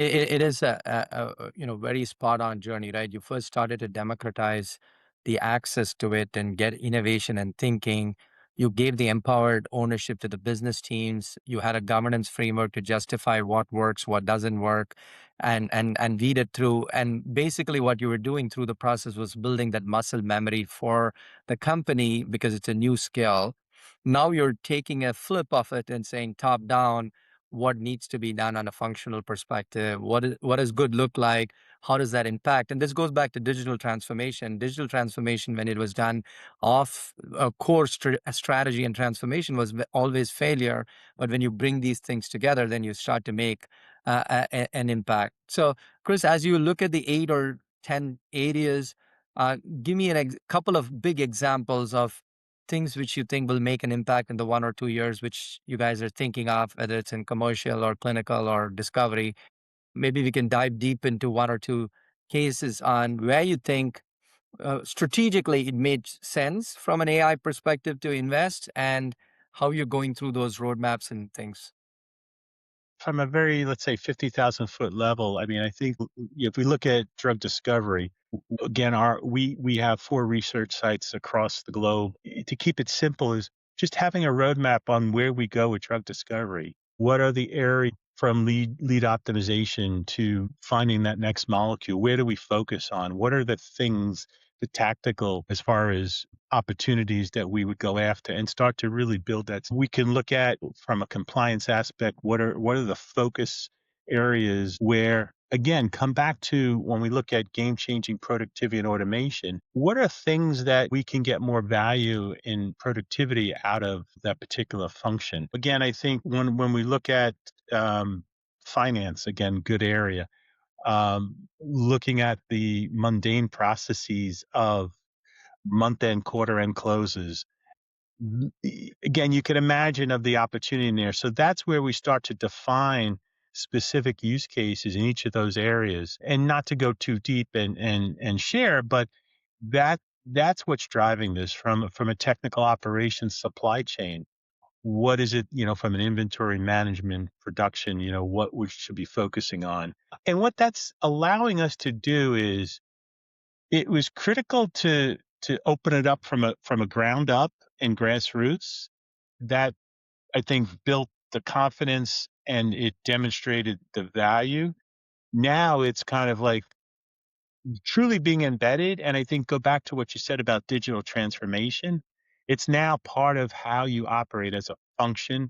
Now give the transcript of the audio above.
It is very spot on journey, right? You first started to democratize the access to it and get innovation and thinking. You gave the empowered ownership to the business teams. You had a governance framework to justify what works, what doesn't work, and weed it through. And basically, what you were doing through the process was building that muscle memory for the company because it's a new skill. Now you're taking a flip of it and saying top down what needs to be done on a functional perspective. What does good look like? How does that impact? And this goes back to digital transformation. Digital transformation, when it was done off a core strategy and transformation, was always failure. But when you bring these things together, then you start to make an impact. So, Chris, as you look at the 8 or 10 areas, give me a couple of big examples of things which you think will make an impact in the 1 or 2 years, which you guys are thinking of, whether it's in commercial or clinical or discovery. Maybe we can dive deep into 1 or 2 cases on where you think strategically it made sense from an AI perspective to invest and how you're going through those roadmaps and things. From a very, let's say, 50,000-foot level, I mean, I think if we look at drug discovery, again, we have 4 research sites across the globe. To keep it simple is just having a roadmap on where we go with drug discovery. What are the areas from lead optimization to finding that next molecule? Where do we focus on? What are the things, the tactical as far as opportunities that we would go after and start to really build that. We can look at from a compliance aspect, what are the focus areas where, again, come back to when we look at game changing productivity and automation, what are things that we can get more value in productivity out of that particular function? Again, I think when we look at finance, again, good area, looking at the mundane processes of month end, quarter end closes. Again, you can imagine of the opportunity in there. So that's where we start to define specific use cases in each of those areas, and not to go too deep and share, but that that's what's driving this from a technical operations supply chain. What is it, from an inventory management production, what we should be focusing on. And what that's allowing us to do is it was critical to open it up from a ground up and grassroots that I think built the confidence and it demonstrated the value. Now it's kind of like truly being embedded, and I think go back to what you said about digital transformation. It's now part of how you operate as a function